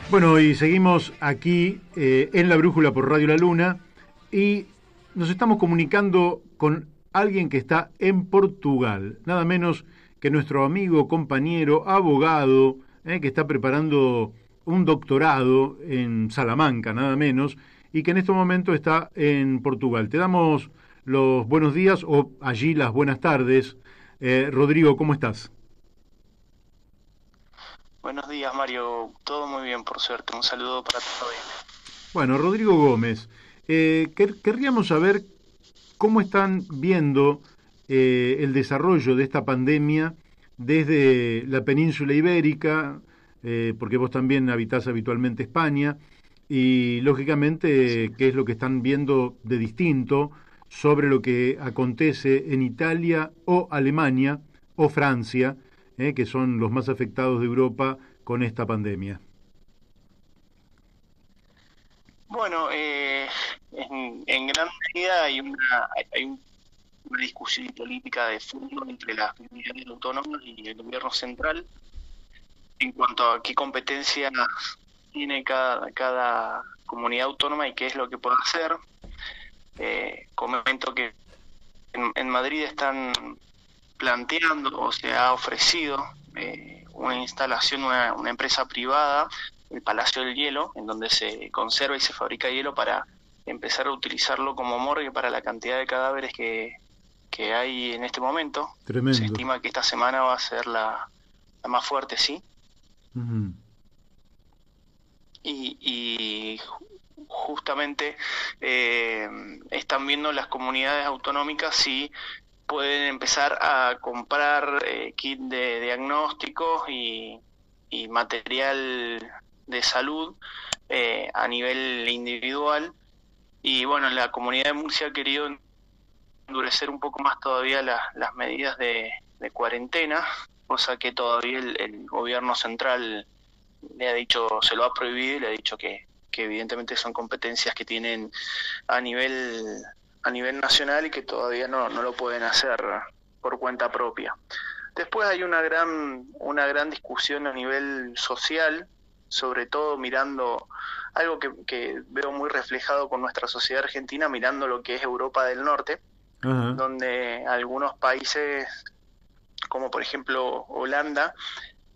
Bueno, y seguimos aquí en La Brújula por Radio La Luna y nos estamos comunicando con alguien que está en Portugal, nada menos que nuestro amigo, compañero, abogado, que está preparando un doctorado en Salamanca, nada menos, y que en este momento está en Portugal. Te damos los buenos días o allí las buenas tardes. Rodrigo, ¿cómo estás? Buenos días, Mario. Todo muy bien, por suerte. Un saludo para todos. Bueno, Rodrigo Gómez, querríamos saber cómo están viendo el desarrollo de esta pandemia desde la península ibérica, porque vos también habitás habitualmente España, y lógicamente qué es lo que están viendo de distinto sobre lo que acontece en Italia o Alemania o Francia, que son los más afectados de Europa con esta pandemia. Bueno, en gran medida una discusión política de fondo entre las comunidades autónomas y el gobierno central en cuanto a qué competencias tiene cada comunidad autónoma y qué es lo que puede hacer. Comento que en Madrid están planteando o se ha ofrecido una instalación, una empresa privada, el Palacio del Hielo, en donde se conserva y se fabrica hielo para empezar a utilizarlo como morgue para la cantidad de cadáveres que hay en este momento. Se Tremendo. estima que esta semana va a ser la más fuerte, sí. Ujú. Y justamente están viendo las comunidades autonómicas si pueden empezar a comprar kit de diagnósticos y material de salud a nivel individual. Y bueno, la comunidad de Murcia ha querido endurecer un poco más todavía las medidas de cuarentena, cosa que todavía el gobierno central le ha dicho, se lo ha prohibido y le ha dicho que evidentemente son competencias que tienen a nivel a nivel nacional y que todavía no lo pueden hacer por cuenta propia. Después hay una gran discusión a nivel social, sobre todo mirando algo que veo muy reflejado con nuestra sociedad argentina, mirando lo que es Europa del Norte, Ajá. donde algunos países, como por ejemplo Holanda,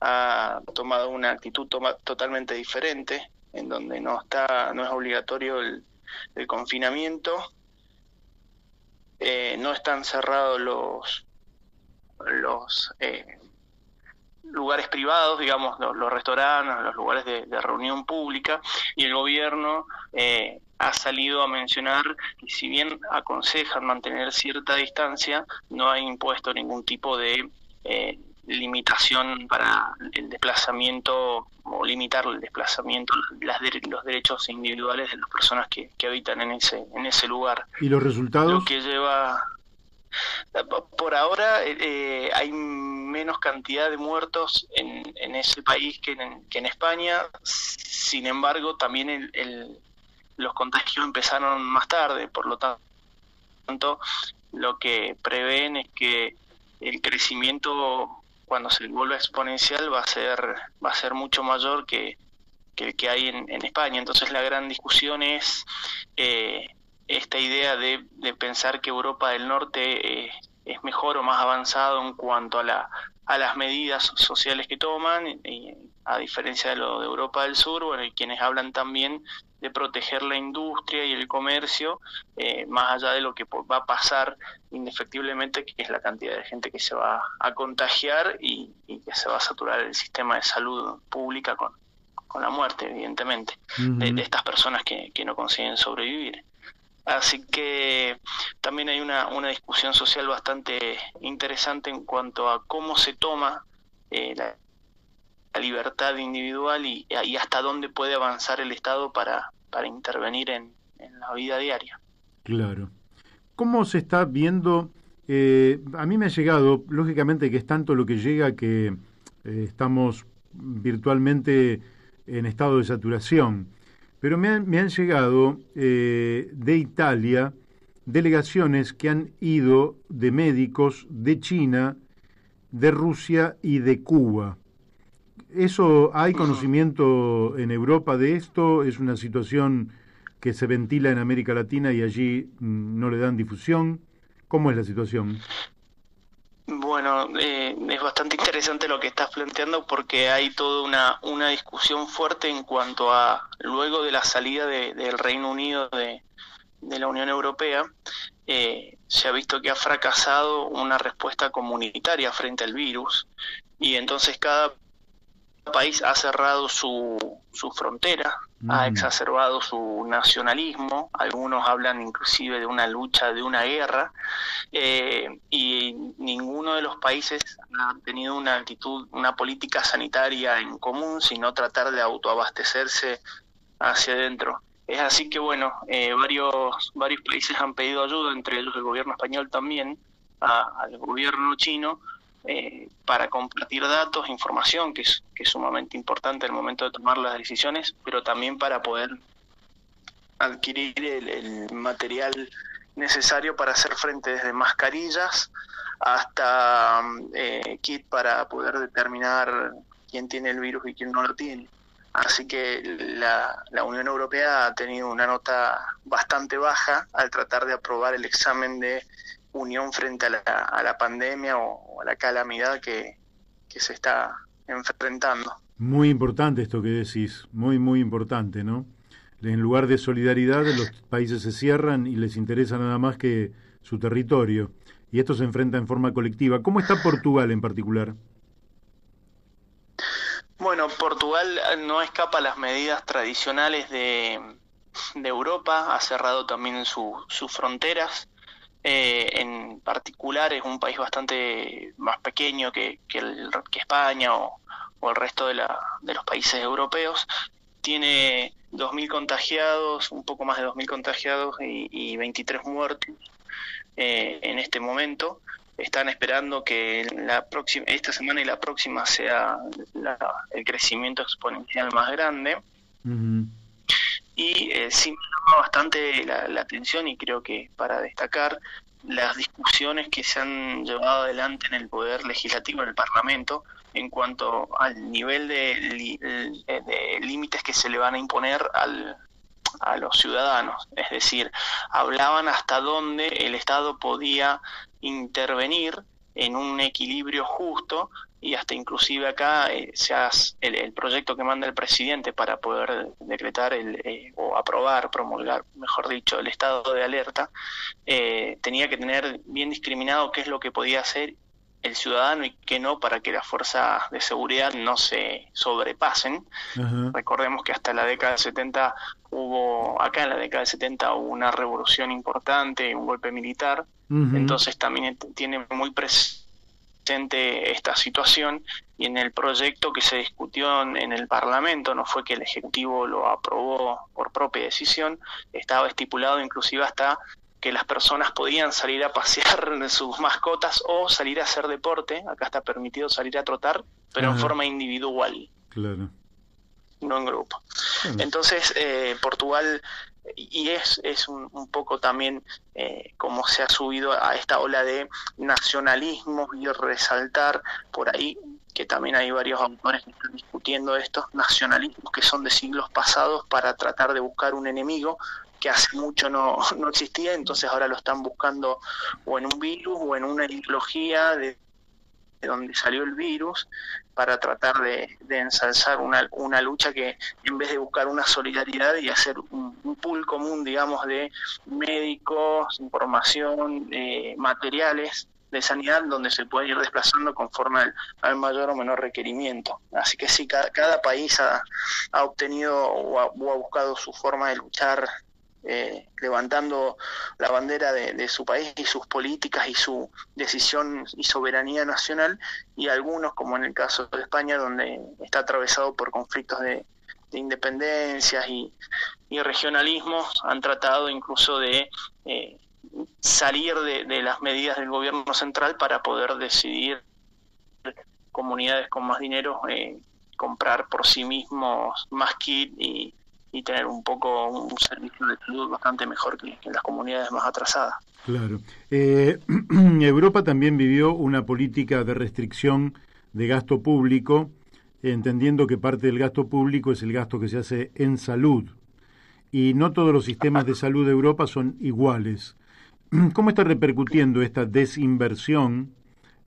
ha tomado una actitud totalmente diferente, en donde no es obligatorio el confinamiento, no están cerrados los lugares privados, digamos, los restaurantes, los lugares de reunión pública, y el gobierno ha salido a mencionar que si bien aconsejan mantener cierta distancia, no ha impuesto ningún tipo de limitación para el desplazamiento o limitar el desplazamiento, los derechos individuales de las personas que habitan en ese lugar. ¿Y los Lo resultados? que lleva por ahora hay menos cantidad de muertos en ese país que en España. Sin embargo, también los contagios empezaron más tarde, por lo tanto, lo que prevén es que el crecimiento, cuando se vuelva exponencial, va a ser mucho mayor que el que hay en España. Entonces, la gran discusión es esta idea de pensar que Europa del Norte es mejor o más avanzado en cuanto a las medidas sociales que toman, y a diferencia de lo de Europa del Sur, bueno, y quienes hablan también de proteger la industria y el comercio, más allá de lo que va a pasar indefectiblemente, que es la cantidad de gente que se va a contagiar y que se va a saturar el sistema de salud pública con la muerte, evidentemente, de Ujú. estas personas que no consiguen sobrevivir. Así que también hay una discusión social bastante interesante en cuanto a cómo se toma la libertad individual y hasta dónde puede avanzar el Estado para intervenir en la vida diaria. Claro. ¿Cómo se está viendo? A mí me ha llegado, lógicamente que es tanto lo que llega que estamos virtualmente en estado de saturación, pero me han llegado de Italia delegaciones que han ido de médicos de China, de Rusia y de Cuba. ¿Eso hay conocimiento en Europa de esto? ¿Es una situación que se ventila en América Latina y allí no le dan difusión? ¿Cómo es la situación? Bueno, es bastante interesante lo que estás planteando porque hay toda una discusión fuerte en cuanto a, luego de la salida del Reino Unido de la Unión Europea, se ha visto que ha fracasado una respuesta comunitaria frente al virus y entonces cada país ha cerrado su frontera, ha exacerbado su nacionalismo, algunos hablan inclusive de una lucha, de una guerra, y ninguno de los países ha tenido una actitud, una política sanitaria en común, sino tratar de autoabastecerse hacia adentro. Es así que, bueno, varios países han pedido ayuda, entre ellos el gobierno español también, al gobierno chino, para compartir datos, información, que es sumamente importante al momento de tomar las decisiones, pero también para poder adquirir el material necesario para hacer frente, desde mascarillas hasta kit para poder determinar quién tiene el virus y quién no lo tiene. Así que la Unión Europea ha tenido una nota bastante baja al tratar de aprobar el examen de unión frente a la pandemia o a la calamidad que se está enfrentando. Muy importante esto que decís, muy, muy importante, ¿no? En lugar de solidaridad, los países se cierran y les interesa nada más que su territorio. Y esto se enfrenta en forma colectiva. ¿Cómo está Portugal en particular? Bueno, Portugal no escapa a las medidas tradicionales de Europa, ha cerrado también sus fronteras. En particular es un país bastante más pequeño que España o el resto de los países europeos. Tiene 2.000 contagiados, un poco más de 2.000 contagiados y 23 muertos en este momento. Están esperando que esta semana y la próxima sea el crecimiento exponencial más grande. Uh-huh. Y sí me llama bastante la atención, y creo que para destacar las discusiones que se han llevado adelante en el Poder Legislativo, en el Parlamento, en cuanto al nivel de límites que se le van a imponer a los ciudadanos. Es decir, hablaban hasta dónde el Estado podía intervenir en un equilibrio justo, y hasta inclusive acá el proyecto que manda el presidente para poder decretar o aprobar, promulgar, mejor dicho, el estado de alerta, tenía que tener bien discriminado qué es lo que podía hacer el ciudadano y qué no, para que las fuerzas de seguridad no se sobrepasen. Uh-huh. Recordemos que hasta la década del 70 hubo una revolución importante, un golpe militar. Uh-huh. Entonces también tiene muy presente esta situación, y en el proyecto que se discutió en el Parlamento, no fue que el Ejecutivo lo aprobó por propia decisión, estaba estipulado inclusive hasta que las personas podían salir a pasear sus mascotas o salir a hacer deporte. Acá está permitido salir a trotar, pero en forma individual. Claro. No en grupo. Claro. Entonces, Portugal, y es un poco también como se ha subido a esta ola de nacionalismo, y resaltar por ahí que también hay varios autores que están discutiendo estos nacionalismos que son de siglos pasados, para tratar de buscar un enemigo que hace mucho no existía. Entonces ahora lo están buscando o en un virus o en una ideología de donde salió el virus, para tratar de ensalzar una lucha que, en vez de buscar una solidaridad y hacer un pool común, digamos, de médicos, información, materiales de sanidad, donde se puede ir desplazando conforme al mayor o menor requerimiento. Así que sí, cada país ha obtenido o ha buscado su forma de luchar, levantando la bandera de su país y sus políticas y su decisión y soberanía nacional, y algunos, como en el caso de España, donde está atravesado por conflictos de independencias y regionalismos, han tratado incluso de salir de las medidas del gobierno central para poder decidir, comunidades con más dinero, comprar por sí mismos más kit y tener un poco un servicio de salud bastante mejor que en las comunidades más atrasadas. Claro. Europa también vivió una política de restricción de gasto público entendiendo que parte del gasto público es el gasto que se hace en salud. Y no todos los sistemas de salud de Europa son iguales. ¿Cómo está repercutiendo esta desinversión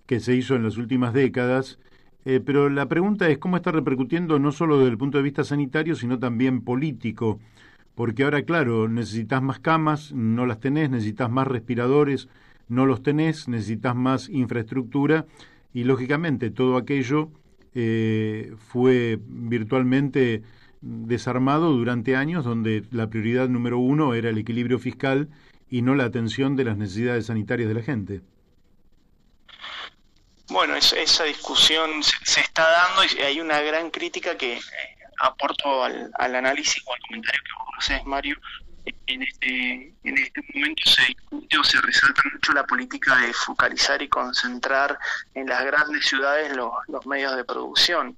que se hizo en las últimas décadas? Pero la pregunta es cómo está repercutiendo no solo desde el punto de vista sanitario, sino también político. Porque ahora, claro, necesitas más camas, no las tenés, necesitas más respiradores, no los tenés, necesitas más infraestructura y, lógicamente, todo aquello fue virtualmente desarmado durante años, donde la prioridad número uno era el equilibrio fiscal y no la atención de las necesidades sanitarias de la gente. Bueno, esa discusión se está dando y hay una gran crítica que aporto al análisis o al comentario que vos haces, Mario. En este momento se discute o se resalta mucho la política de focalizar y concentrar en las grandes ciudades los medios de producción.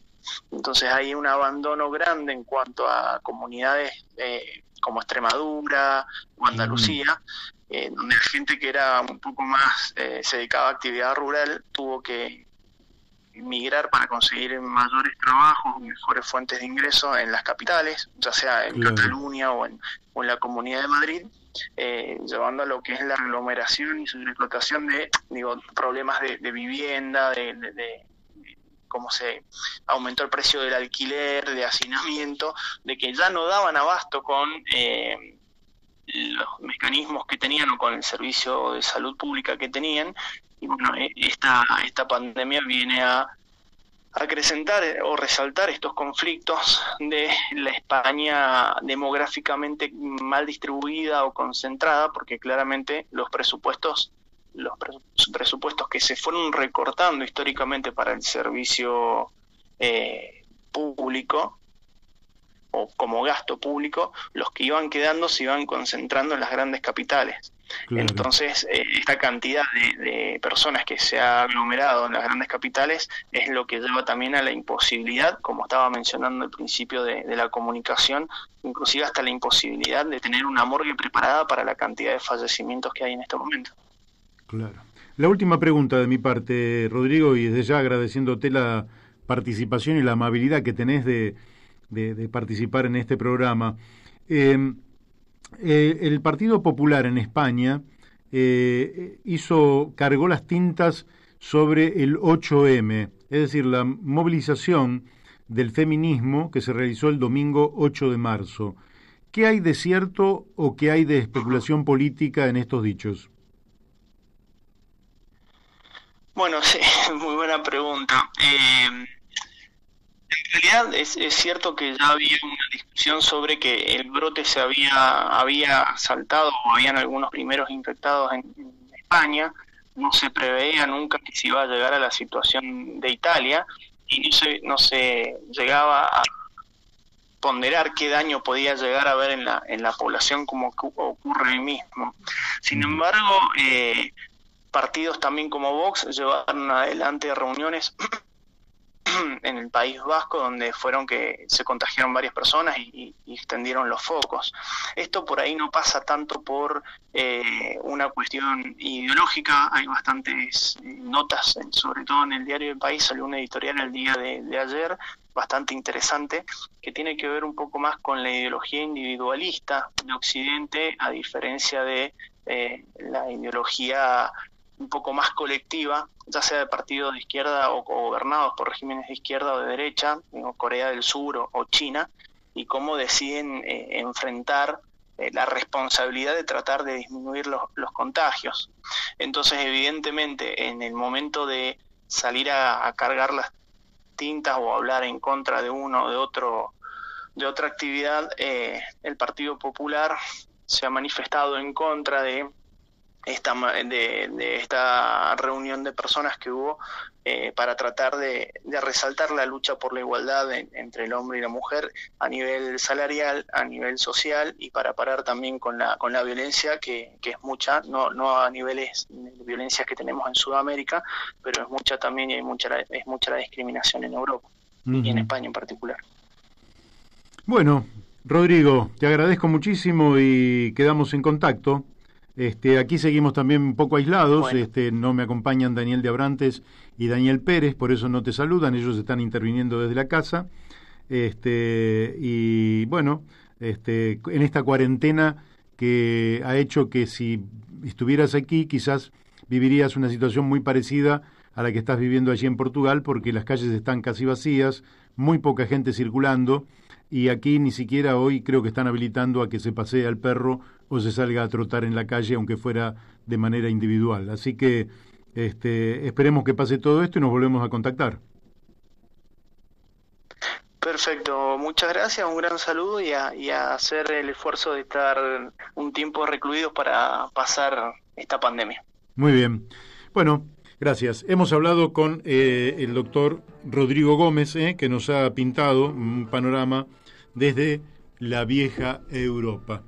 Entonces hay un abandono grande en cuanto a comunidades como Extremadura o Andalucía, donde la gente que era un poco más, se dedicaba a actividad rural, tuvo que migrar para conseguir mayores trabajos, mejores fuentes de ingreso en las capitales, ya sea en Cataluña o en la Comunidad de Madrid, llevando a lo que es la aglomeración y sobreexplotación de problemas de vivienda, de cómo se aumentó el precio del alquiler, de hacinamiento, de que ya no daban abasto con los mecanismos que tenían o con el servicio de salud pública que tenían. Y bueno, esta pandemia viene a acrecentar o resaltar estos conflictos de la España demográficamente mal distribuida o concentrada, porque claramente los presupuestos que se fueron recortando históricamente para el servicio público o como gasto público, los que iban quedando se iban concentrando en las grandes capitales. Claro. Entonces, esta cantidad de personas que se ha aglomerado en las grandes capitales es lo que lleva también a la imposibilidad, como estaba mencionando al principio de la comunicación, inclusive hasta la imposibilidad de tener una morgue preparada para la cantidad de fallecimientos que hay en este momento. Claro. La última pregunta de mi parte, Rodrigo, y desde ya agradeciéndote la participación y la amabilidad que tenés de participar en este programa. El Partido Popular en España cargó las tintas sobre el 8M, es decir, la movilización del feminismo que se realizó el domingo 8 de marzo. ¿Qué hay de cierto o qué hay de especulación política en estos dichos? Bueno, sí, muy buena pregunta. En realidad es cierto que ya había una discusión sobre que el brote se había saltado o habían algunos primeros infectados en España. No se preveía nunca que se iba a llegar a la situación de Italia y no se llegaba a ponderar qué daño podía llegar a haber en la población como ocurre hoy mismo. Sin embargo, partidos también como Vox llevaron adelante reuniones en el País Vasco, donde fueron que se contagiaron varias personas y extendieron los focos. Esto por ahí no pasa tanto por una cuestión ideológica. Hay bastantes notas, sobre todo en el diario El País, salió una editorial el día de ayer, bastante interesante, que tiene que ver un poco más con la ideología individualista de Occidente, a diferencia de la ideología un poco más colectiva, ya sea de partidos de izquierda o gobernados por regímenes de izquierda o de derecha, como Corea del Sur o China, y cómo deciden enfrentar la responsabilidad de tratar de disminuir los contagios. Entonces, evidentemente, en el momento de salir a cargar las tintas o hablar en contra de uno o de otra actividad, el Partido Popular se ha manifestado en contra de esta reunión de personas que hubo para tratar de resaltar la lucha por la igualdad entre el hombre y la mujer a nivel salarial, a nivel social, y para parar también con la violencia que es mucha, no a niveles de violencia que tenemos en Sudamérica, pero es mucha también, y es mucha la discriminación en Europa y en España en particular. Bueno, Rodrigo, te agradezco muchísimo y quedamos en contacto. Aquí seguimos también un poco aislados, Bueno, no me acompañan Daniel de Abrantes y Daniel Pérez, por eso no te saludan, ellos están interviniendo desde la casa. Y bueno, en esta cuarentena que ha hecho que si estuvieras aquí quizás vivirías una situación muy parecida a la que estás viviendo allí en Portugal, porque las calles están casi vacías, muy poca gente circulando, y aquí ni siquiera hoy creo que están habilitando a que se pasee al perro o se salga a trotar en la calle, aunque fuera de manera individual. Así que esperemos que pase todo esto y nos volvemos a contactar. perfecto. Muchas gracias, un gran saludo y a hacer el esfuerzo de estar un tiempo recluidos para pasar esta pandemia. Muy bien. Bueno, gracias. Hemos hablado con el doctor Rodrigo Gómez, que nos ha pintado un panorama desde la vieja Europa.